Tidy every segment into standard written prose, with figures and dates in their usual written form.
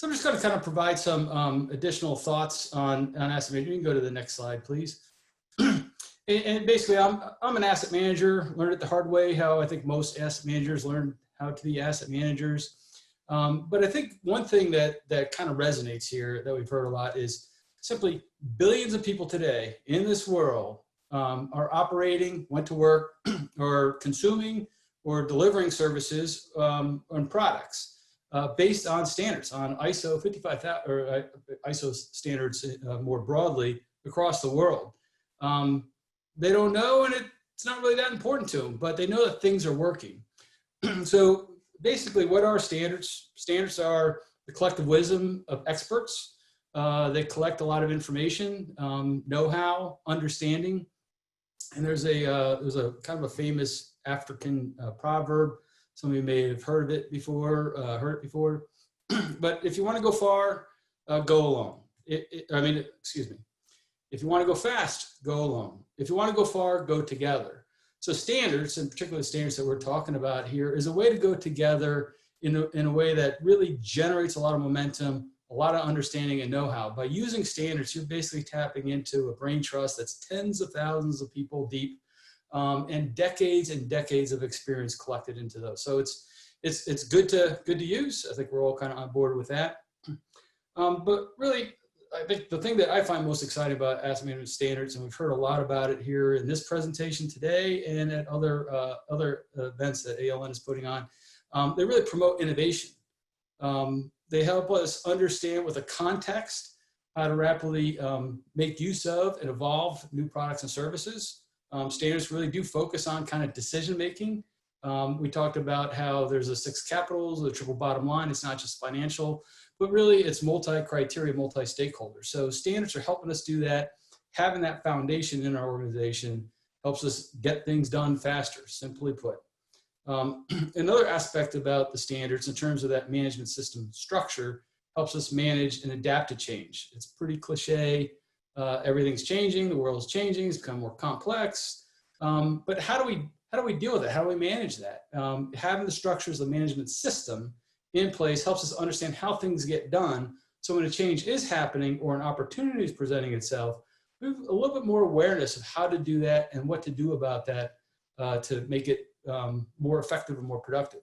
So I'm just going to kind of provide some additional thoughts on asset management. You can go to the next slide, please. And basically, I'm an asset manager, learned it the hard way, how I think most asset managers learn how to be asset managers. But I think one thing that kind of resonates here that we've heard a lot is simply billions of people today in this world are operating, went to work, or consuming or delivering services on products based on standards, on ISO 55000 or ISO standards more broadly across the world. They don't know, and it's not really that important to them, but they know that things are working. So basically, what are standards? Standards are the collective wisdom of experts. They collect a lot of information, know-how, understanding. And there's a kind of a famous African proverb. Some of you may have heard it before. But if you want to go far, go alone. Excuse me. If you want to go fast, go alone. If you want to go far, go together. So standards, and particularly standards that we're talking about here, is a way to go together in a way that really generates a lot of momentum, a lot of understanding and know-how. By using standards, you're basically tapping into a brain trust that's tens of thousands of people deep, and decades of experience collected into those. So it's good to use. I think we're all kind of on board with that. But really, I think the thing that I find most exciting about asset management standards, and we've heard a lot about it here in this presentation today and at other events that ALN is putting on, they really promote innovation. They help us understand with a context how to rapidly make use of and evolve new products and services. Standards really do focus on kind of decision making. We talked about how there's the 6 capitals, the triple bottom line. It's not just financial, but really it's multi-criteria, multi-stakeholders. So standards are helping us do that. Having that foundation in our organization helps us get things done faster, simply put. Another aspect about the standards in terms of that management system structure helps us manage and adapt to change. It's pretty cliche. Everything's changing, the world's changing, it's become more complex. But how do we deal with it? How do we manage that? Having the structures of the management system in place helps us understand how things get done. So when a change is happening or an opportunity is presenting itself, we have a little bit more awareness of how to do that and what to do about that to make it more effective and more productive.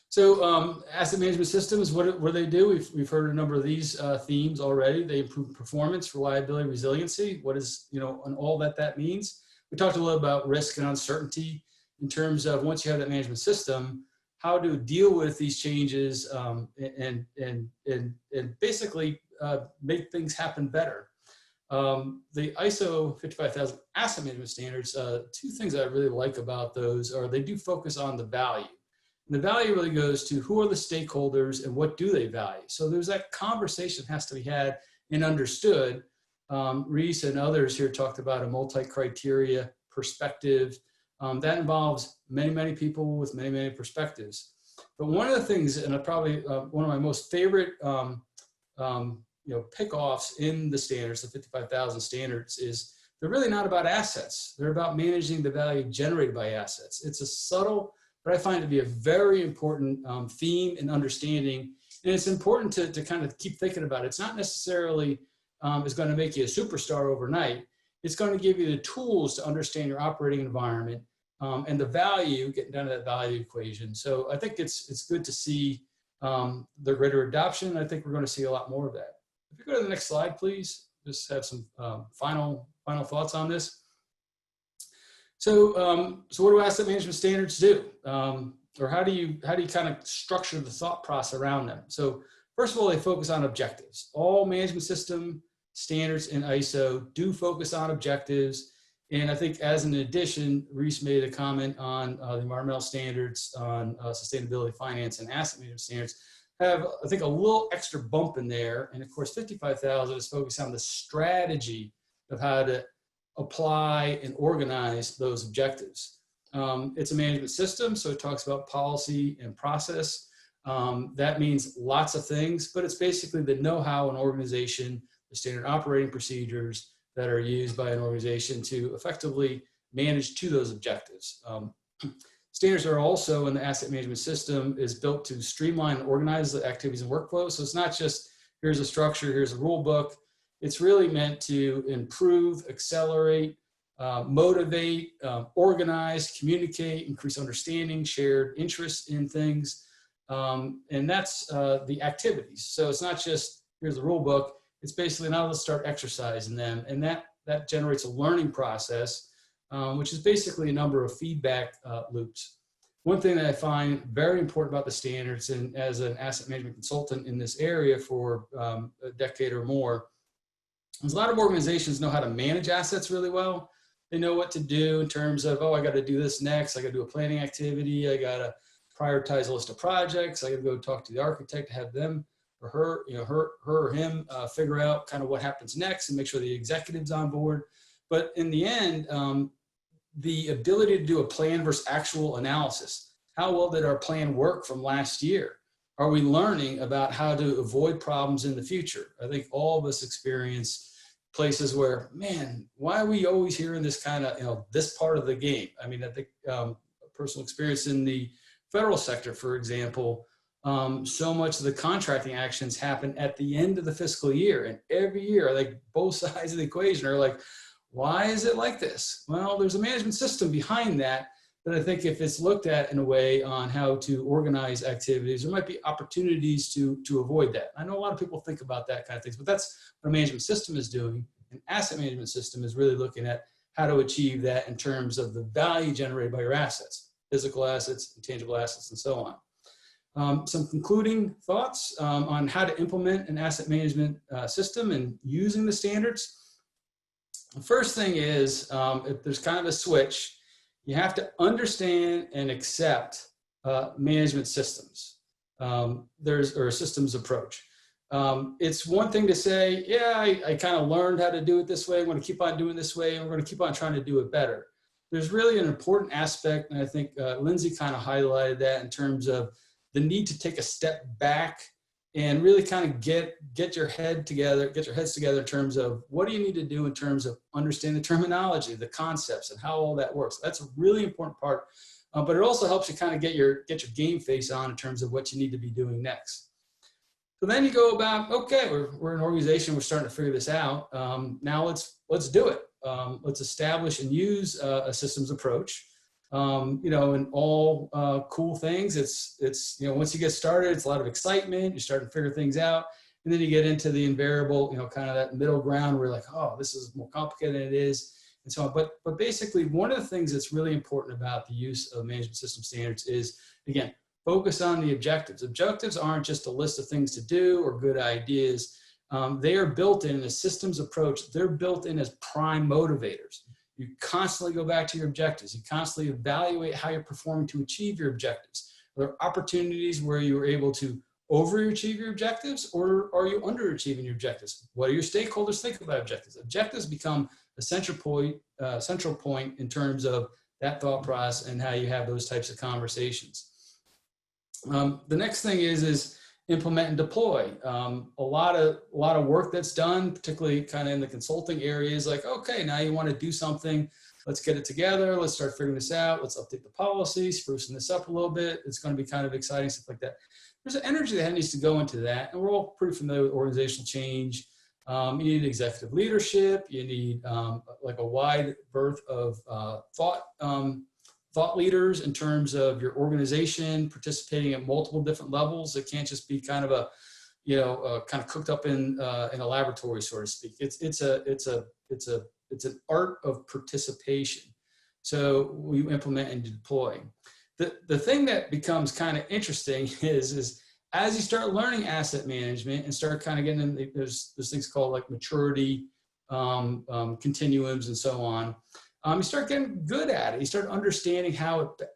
So asset management systems, what do they do? We've heard a number of these themes already. They improve performance, reliability, resiliency. What is, and all that means. We talked a little about risk and uncertainty in terms of once you have that management system, how to deal with these changes and basically make things happen better. The ISO 55000 asset management standards, 2 things that I really like about those are they do focus on the value. And the value really goes to who are the stakeholders and what do they value. So there's that conversation that has to be had and understood. Reese and others here talked about a multi-criteria perspective. That involves many people with many perspectives. But one of the things, and probably one of my most favorite pick-offs in the standards, the 55,000 standards, is they're really not about assets. They're about managing the value generated by assets. It's a subtle, but I find it to be a very important theme and understanding. And it's important to kind of keep thinking about it. It's not necessarily is going to make you a superstar overnight. It's going to give you the tools to understand your operating environment and the value, getting down to that value equation. So I think it's good to see the greater adoption. I think we're going to see a lot more of that. If you go to the next slide, please, just have some final thoughts on this. So, so what do asset management standards do? Or how do you kind of structure the thought process around them? So first of all, they focus on objectives. All management system standards in ISO do focus on objectives. And I think as an addition, Reese made a comment on the environmental standards, on sustainability, finance, and asset management standards have, I think, a little extra bump in there. And of course, 55,000 is focused on the strategy of how to apply and organize those objectives. It's a management system, so it talks about policy and process. That means lots of things, but it's basically the know-how an organization, the standard operating procedures that are used by an organization to effectively manage to those objectives. Standards are also in the asset management system is built to streamline and organize the activities and workflows. So it's not just here's a structure, here's a rule book. It's really meant to improve, accelerate, motivate, organize, communicate, increase understanding, shared interest in things. And that's the activities. So it's not just here's the rule book. It's basically now let's start exercising them. And that generates a learning process, which is basically a number of feedback loops. One thing that I find very important about the standards, and as an asset management consultant in this area for a decade or more, is a lot of organizations know how to manage assets really well. They know what to do in terms of, oh, I got to do this next. I got to do a planning activity. I got to prioritize a list of projects. I got to go talk to the architect to have them or her, her or him figure out kind of what happens next and make sure the executive's on board. But in the end, the ability to do a plan versus actual analysis. How well did our plan work from last year? Are we learning about how to avoid problems in the future? I think all of us experience places where, man, why are we always hearing this kind of, this part of the game? I mean, I think personal experience in the federal sector, for example, so much of the contracting actions happen at the end of the fiscal year. And every year, like both sides of the equation are like, why is it like this? Well, there's a management system behind that I think if it's looked at in a way on how to organize activities, there might be opportunities to avoid that. I know a lot of people think about that kind of things, but that's what a management system is doing. An asset management system is really looking at how to achieve that in terms of the value generated by your assets, physical assets, intangible assets, and so on. Some concluding thoughts on how to implement an asset management system and using the standards. The first thing is, if there's kind of a switch, you have to understand and accept management systems. Or a systems approach. It's one thing to say, yeah, I kind of learned how to do it this way. I'm going to keep on doing it this way, and we're going to keep on trying to do it better. There's really an important aspect, and I think Lindsay kind of highlighted that in terms of the need to take a step back and really kind of get your heads together in terms of what do you need to do in terms of understanding the terminology, the concepts, and how all that works. That's a really important part, but it also helps you kind of get your game face on in terms of what you need to be doing next. So then you go about, okay, we're an organization, we're starting to figure this out. Now let's do it. Let's establish and use a systems approach. And all cool things. It's once you get started, it's a lot of excitement. You start to figure things out, and then you get into the invariable, kind of that middle ground where you're like, oh, this is more complicated than it is, and so on. But basically, one of the things that's really important about the use of management system standards is, again, focus on the objectives. Objectives aren't just a list of things to do or good ideas. They are built in a systems approach. They're built in as prime motivators. You constantly go back to your objectives. You constantly evaluate how you're performing to achieve your objectives. Are there opportunities where you were able to overachieve your objectives, or are you underachieving your objectives? What do your stakeholders think about objectives? Objectives become a central point in terms of that thought process and how you have those types of conversations. The next thing is implement and deploy. A lot of work that's done, particularly kind of in the consulting area, is like, okay, now you want to do something. Let's get it together. Let's start figuring this out. Let's update the policy, sprucing this up a little bit. It's going to be kind of exciting, stuff like that. There's an energy that needs to go into that. And we're all pretty familiar with organizational change. You need executive leadership. You need like a wide berth of thought leaders in terms of your organization participating at multiple different levels. It can't just be kind of a, kind of cooked up in a laboratory, so to speak. It's an art of participation. So we implement and deploy. The thing that becomes kind of interesting is as you start learning asset management and start kind of getting in, there's things called like maturity continuums and so on. You start getting good at it. You start understanding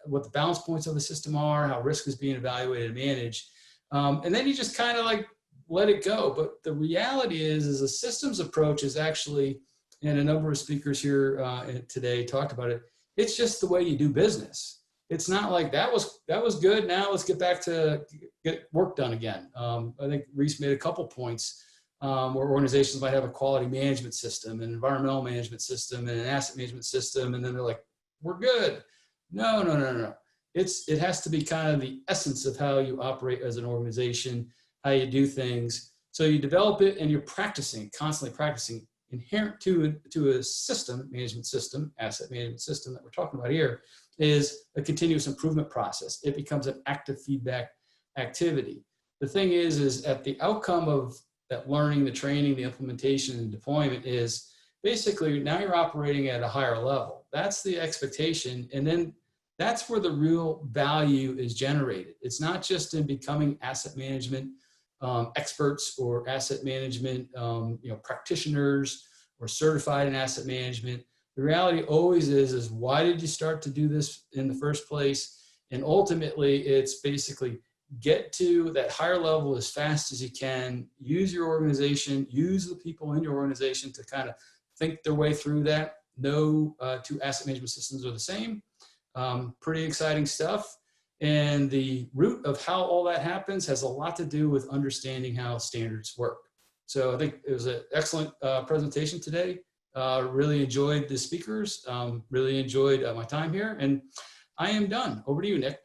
what the balance points of the system are, how risk is being evaluated and managed. And then you just kind of like let it go. But the reality is a systems approach is actually, and a number of speakers here today talked about it, it's just the way you do business. It's not like that was good. Now let's get back to get work done again. I think Reese made a couple points where organizations might have a quality management system, an environmental management system, and an asset management system, and then they're like, we're good. No. it has to be kind of the essence of how you operate as an organization, how you do things. So you develop it and you're practicing, constantly practicing. Inherent to a system, management system, asset management system that we're talking about here, is a continuous improvement process. It becomes an active feedback activity. The thing is at the outcome of that learning, the training, the implementation, and deployment is basically now you're operating at a higher level. That's the expectation. And then that's where the real value is generated. It's not just in becoming asset management experts or asset management practitioners or certified in asset management. The reality always is why did you start to do this in the first place? And ultimately, it's basically get to that higher level as fast as you can, use your organization, use the people in your organization to kind of think their way through that. No two asset management systems are the same. Pretty exciting stuff. And the root of how all that happens has a lot to do with understanding how standards work. So I think it was an excellent presentation today. Really enjoyed the speakers, really enjoyed my time here, and I am done. Over to you, Nick.